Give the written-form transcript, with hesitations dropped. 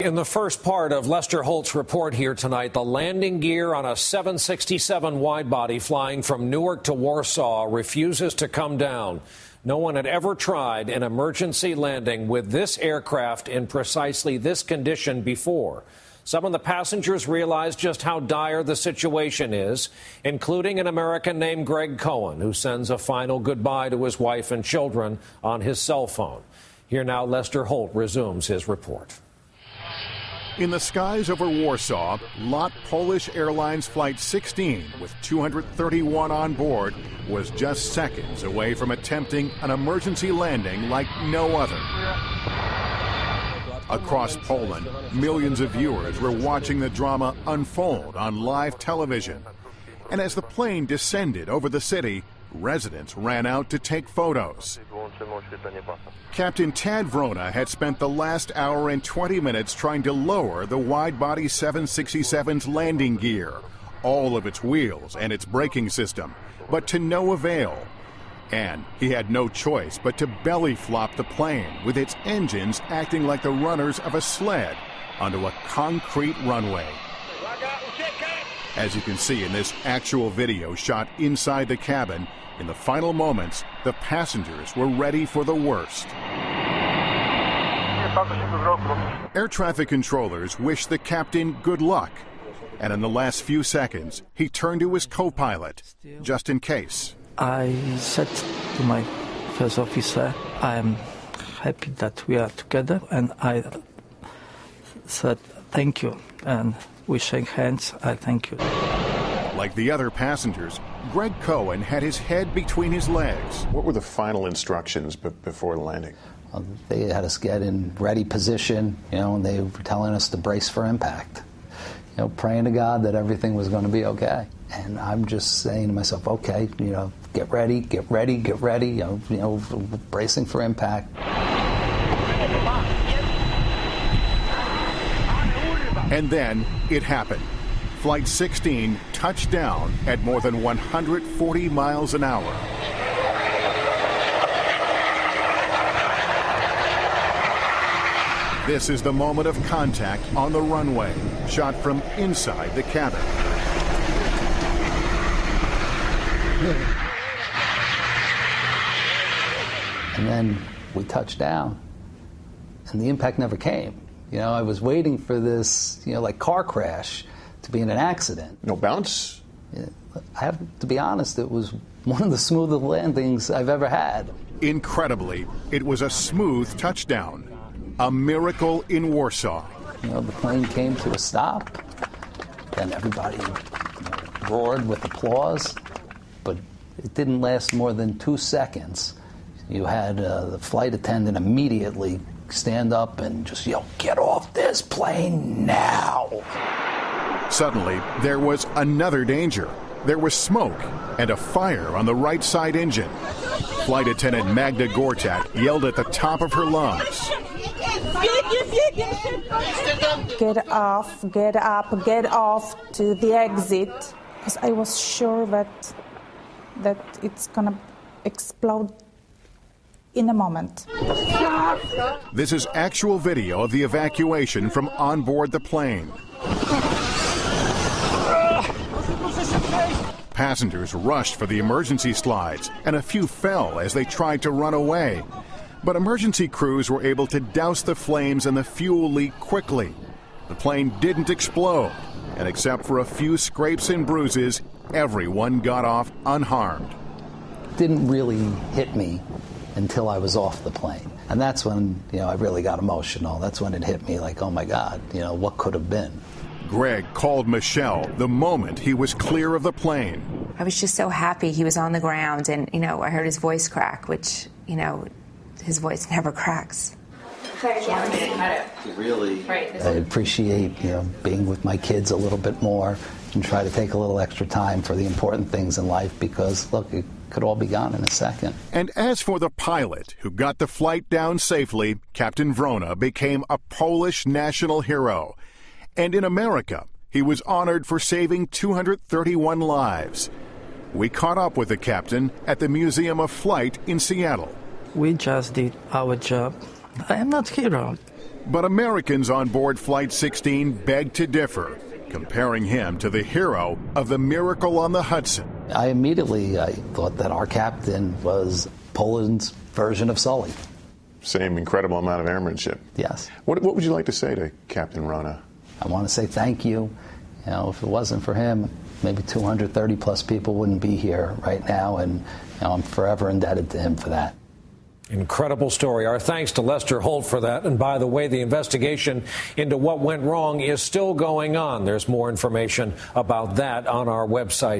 In the first part of Lester Holt's report here tonight, the landing gear on a 767 wide-body flying from Newark to Warsaw refuses to come down. No one had ever tried an emergency landing with this aircraft in precisely this condition before. Some of the passengers realized just how dire the situation is, including an American named Greg Cohen, who sends a final goodbye to his wife and children on his cell phone. Here now, Lester Holt resumes his report. In the skies over Warsaw, LOT Polish Airlines Flight 16, with 231 on board, was just seconds away from attempting an emergency landing like no other. Across Poland, millions of viewers were watching the drama unfold on live television. And as the plane descended over the city, residents ran out to take photos. Captain Tad Vrona had spent the last hour and 20 minutes trying to lower the wide-body 767's landing gear, all of its wheels and its braking system, but to no avail. And he had no choice but to belly flop the plane, with its engines acting like the runners of a sled onto a concrete runway. As you can see in this actual video shot inside the cabin, in the final moments, the passengers were ready for the worst. Air traffic controllers wished the captain good luck. And in the last few seconds, he turned to his co-pilot, just in case. I said to my first officer, I am happy that we are together, and I said thank you, and we shake hands. I thank you. Like the other passengers, Greg Cohen had his head between his legs. What were the final instructions before landing? They had us get in ready position, and they were telling us to brace for impact. Praying to God that everything was going to be okay. And I'm just saying to myself, okay, get ready, bracing for impact. And then it happened. Flight 16 touched down at more than 140 miles an hour. This is the moment of contact on the runway, shot from inside the cabin. And then we touched down, and the impact never came. I was waiting for this, like car crash to be in an accident. No bounce? I have to be honest, it was one of the smoothest landings I've ever had. Incredibly, it was a smooth touchdown. A miracle in Warsaw. The plane came to a stop, and everybody roared with applause, but it didn't last more than 2 seconds. You had the flight attendant immediately stand up and just yell, "Get off this plane now!" Suddenly, there was another danger. There was smoke and a fire on the right side engine. Flight attendant Magda Gortat yelled at the top of her lungs. Get off, get up, get off to the exit. Because I was sure that it's going to explode in a moment. This is actual video of the evacuation from on board the plane. Passengers rushed for the emergency slides, and a few fell as they tried to run away. But emergency crews were able to douse the flames and the fuel leak quickly. The plane didn't explode, and except for a few scrapes and bruises, everyone got off unharmed. It didn't really hit me until I was off the plane. And that's when, I really got emotional. That's when it hit me like, oh my God, what could have been? Greg called Michelle the moment he was clear of the plane. I was just so happy he was on the ground, and, I heard his voice crack, which, his voice never cracks. Really, I appreciate, being with my kids a little bit more and try to take a little extra time for the important things in life because, look, it could all be gone in a second. And as for the pilot who got the flight down safely, Captain Vrona became a Polish national hero. And in America, he was honored for saving 231 lives. We caught up with the captain at the Museum of Flight in Seattle. We just did our job. I am not hero. But Americans on board Flight 16 beg to differ, comparing him to the hero of the Miracle on the Hudson. I immediately thought that our captain was Poland's version of Sully. Same incredible amount of airmanship. Yes. What would you like to say to Captain Rana? I want to say thank you. You know, if it wasn't for him, maybe 230 plus people wouldn't be here right now, and I'm forever indebted to him for that. Incredible story. Our thanks to Lester Holt for that. And by the way, the investigation into what went wrong is still going on. There's more information about that on our website.